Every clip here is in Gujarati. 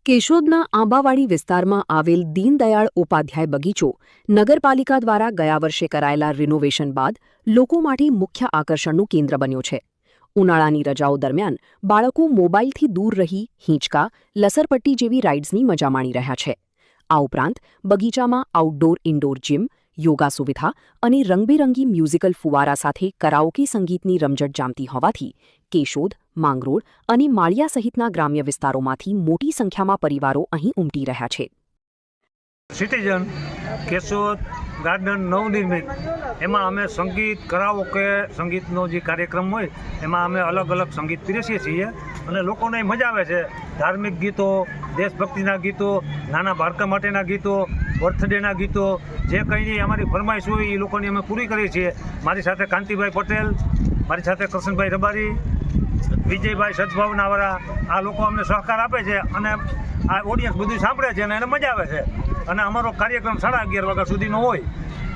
કેશોદના આંબાવાડી વિસ્તારમાં આવેલ દીનદયાળ ઉપાધ્યાય બગીચો નગરપાલિકા દ્વારા ગયા વર્ષે કરાયેલા રિનોવેશન બાદ લોકો માટે મુખ્ય આકર્ષણનું કેન્દ્ર બન્યો છે. ઉનાળાની રજાઓ દરમિયાન બાળકો મોબાઈલથી દૂર રહી હિંચકા, લસરપટ્ટી જેવી રાઇડ્સની મજા માણી રહ્યા છે. આ ઉપરાંત બગીચામાં આઉટડોર ઇન્ડોર જીમ, યોગા સુવિધા અને રંગબેરંગી મ્યુઝિકલ ફુવારા સાથે કરાઓકે સંગીતની રમઝટ જામતી હોવાથી કેશોદ, માંગરોળ અને માળિયા સહિતના ગ્રામ્ય વિસ્તારોમાંથી મોટી સંખ્યામાં પરિવારો અહીં ઉમટી રહ્યા છે. સિટીઝન કેશોદ ગાર્ડન નવનિર્મિત એમાં અમે સંગીત કરાઓકે સંગીતનો જે કાર્યક્રમ હોય એમાં અમે અલગ અલગ સંગીત પીરસીએ છીએ અને લોકોને મજા આવે છે. ધાર્મિક ગીતો, દેશભક્તિના ગીતો, નાના બાળકો માટેના ગીતો, બર્થડેના ગીતો, જે કંઈ અમારી ફરમાઈશ હોય એ લોકોની અમે પૂરી કરીએ છીએ. મારી સાથે કાંતિભાઈ પટેલ, મારી સાથે કરશનભાઈ રબારી, વિજયભાઈ સદભાવનાવાળા, આ લોકો અમને સહકાર આપે છે અને આ ઓડિયન્સ બધું સાંભળે છે અને એને મજા આવે છે. અને અમારો કાર્યક્રમ 11:30 વાગ્યા સુધીનો હોય,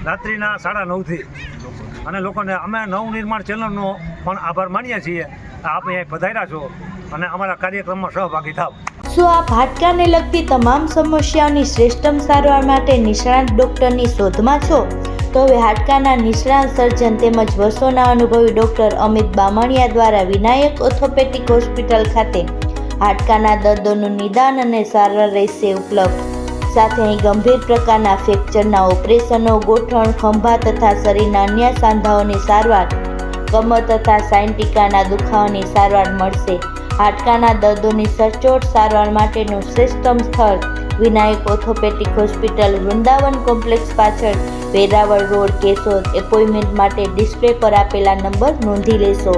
રાત્રિના 9:30થી. અને લોકોને અમે નવનિર્માણ ચેનલનો પણ આભાર માનીએ છીએ. આપ અહીંયા પધાર્યા છો અને અમારા કાર્યક્રમમાં સહભાગી થાવ. શું આપ હાડકાને લગતી તમામ સમસ્યાઓની શ્રેષ્ઠતમ સારવાર માટે નિષ્ણાત ડૉક્ટરની શોધમાં છો? તો હવે હાડકાના નિષ્ણાત સર્જન તેમજ વર્ષોના અનુભવી ડૉક્ટર અમિત બામણિયા દ્વારા વિનાયક ઓર્થોપેડિક હોસ્પિટલ ખાતે હાડકાના દર્દોનું નિદાન અને સારવાર રહેશે ઉપલબ્ધ. સાથે અહીં ગંભીર પ્રકારના ફ્રેક્ચરના ઓપરેશનો, ગોઠણ, ખંભા તથા શરીરના અન્ય સાંધાઓની સારવાર, કમર તથા સાયન્ટિકાના દુખાવાની સારવાર મળશે. હાડકાના દર્દોની સચોટ સારવાર માટેનું શ્રેષ્ઠતમ સ્થળ Vinayak orthopaedic hospital, Vrindavan complex પાછળ, વેરાવળ રોડ, કેશોદ. એપોઇન્ટમેન્ટ માટે ડિસ્પ્લે પર આપેલા નંબર નોંધી લેશો.